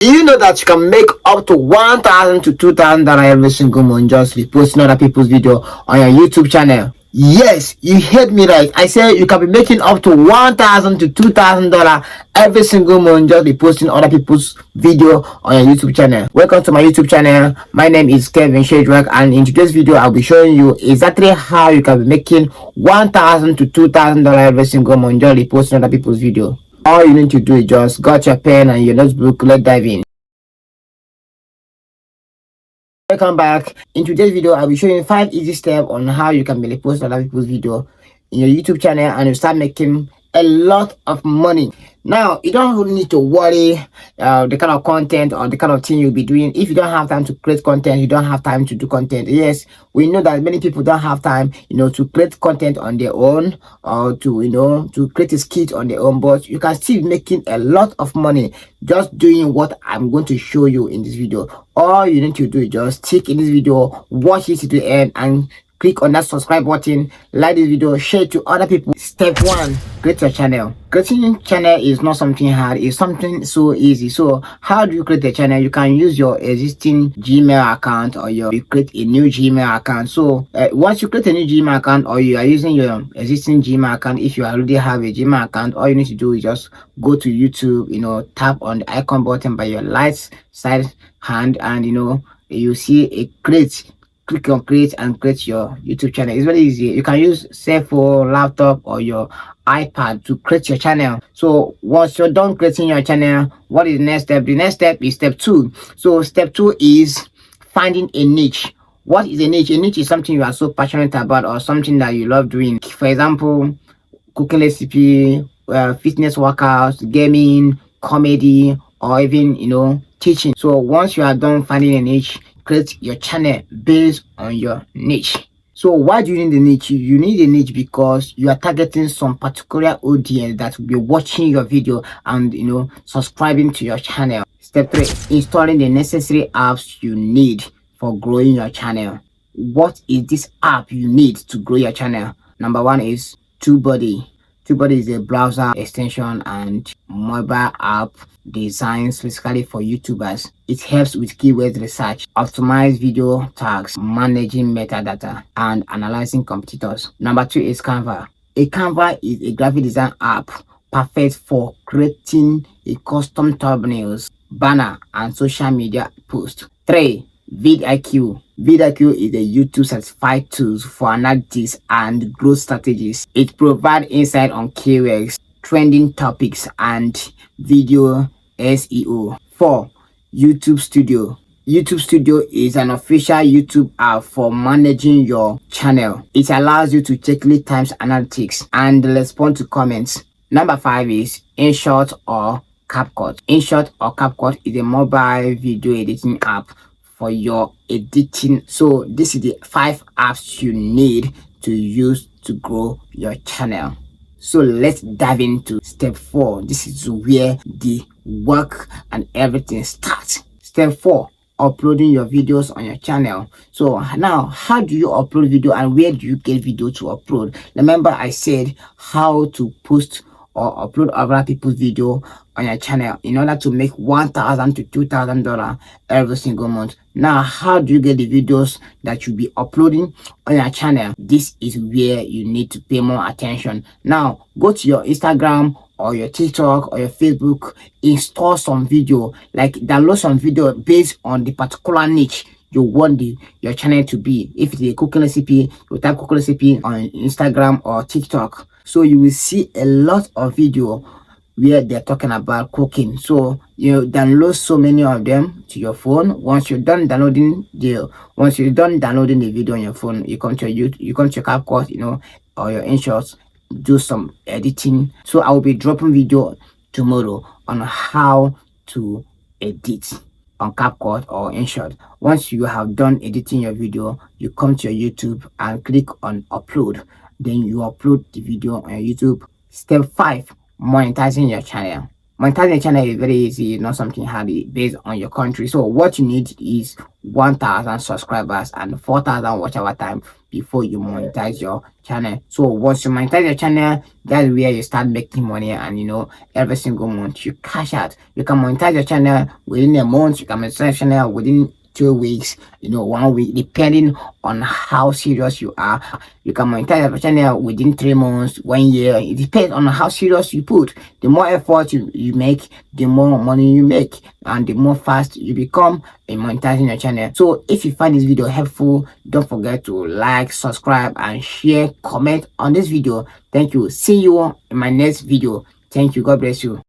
Do you know that you can make up to $1,000 to $2,000 every single month just reposting other people's video on your YouTube channel? Yes, you heard me right. I said you can be making up to $1,000 to $2,000 every single month just reposting other people's video on your YouTube channel. Welcome to my YouTube channel. My name is Kevin Shadrack, and in today's video I'll be showing you exactly how you can be making $1,000 to $2,000 every single month just reposting other people's video. All you need to do is just got your pen and your notebook. Let's dive in. Welcome back. In today's video I'll be showing you 5 easy steps on how you can repost other people's video in your YouTube channel and you start making a lot of money. Now, you don't really need to worry the kind of content or the kind of thing you'll be doing. If you don't have time to create content, you don't have time to do content. Yes, we know that many people don't have time, to create content on their own or to create a skit on their own, but you can still be making a lot of money just doing what I'm going to show you in this video. All you need to do is just stick in this video, watch it to the end, and click on that subscribe button, like this video, share it to other people. Step 1, create your channel. Creating a channel is not something hard, it's something so easy. So how do you create a channel? You can use your existing Gmail account or you create a new Gmail account. So once you create a new Gmail account or you are using your existing Gmail account, if you already have a Gmail account, all you need to do is just go to YouTube, tap on the icon button by your right side hand, and you see a create. Click on create and create your YouTube channel. It's very easy. You can use cell phone, laptop, or your iPad to create your channel. So once you're done creating your channel, what is the next step? The next step is step 2. So step 2 is finding a niche. What is a niche? A niche is something you are so passionate about or something that you love doing. For example, cooking recipe, fitness workouts, gaming, comedy, or even teaching. So once you are done finding a niche, create your channel based on your niche. So why do you need a niche? You need a niche because you are targeting some particular audience that will be watching your video and subscribing to your channel. Step 3, installing the necessary apps you need for growing your channel. What is this app you need to grow your channel? Number 1 is TubeBuddy. TubeBuddy is a browser extension and mobile app designed specifically for YouTubers. It helps with keyword research, optimize video tags, managing metadata, and analyzing competitors. Number 2 is Canva. A Canva is a graphic design app perfect for creating a custom thumbnails, banner, and social media post. 3. vidIQ. vidIQ is a YouTube certified tool for analytics and growth strategies. It provides insight on keywords, trending topics, and video SEO. 4. YouTube Studio. YouTube Studio is an official YouTube app for managing your channel. It allows you to check lead times analytics and respond to comments. Number 5 is InShot or CapCut. InShot or CapCut is a mobile video editing app for your editing. So this is the 5 apps you need to use to grow your channel. So let's dive into step 4. This is where the work and everything starts. Step 4, uploading your videos on your channel. So now, how do you upload video and where do you get video to upload? Remember I said how to post or upload other people's video on your channel in order to make $1,000 to $2,000 every single month. Now, how do you get the videos that you'll be uploading on your channel? This is where you need to pay more attention. Now, go to your Instagram or your TikTok or your Facebook, install some video, like download some video based on the particular niche you want your channel to be. If it's a cooking recipe, you type cooking recipe on Instagram or TikTok. So you will see a lot of video where they're talking about cooking. So you download so many of them to your phone. Once you're done downloading the video on your phone, you come to your CapCut, or your InShot, do some editing. So I will be dropping video tomorrow on how to edit on CapCut or InShot. Once you have done editing your video, you come to your YouTube and click on upload. Then you upload the video on YouTube. Step 5, monetizing your channel. Monetizing your channel is very easy, not something hard, based on your country. So what you need is 1,000 subscribers and 4,000 watch hour time before you monetize your channel. So once you monetize your channel, that's where you start making money, and every single month you cash out. You can monetize your channel within a month, you can monetize your channel within 2 weeks, 1 week, depending on how serious you are. You can monetize your channel within 3 months, 1 year. It depends on how serious you put. The more effort you make, the more money you make, and the more fast you become in monetizing your channel. So if you find this video helpful, don't forget to like, subscribe, and share, comment on this video. Thank you. See you in my next video. Thank you. God bless you.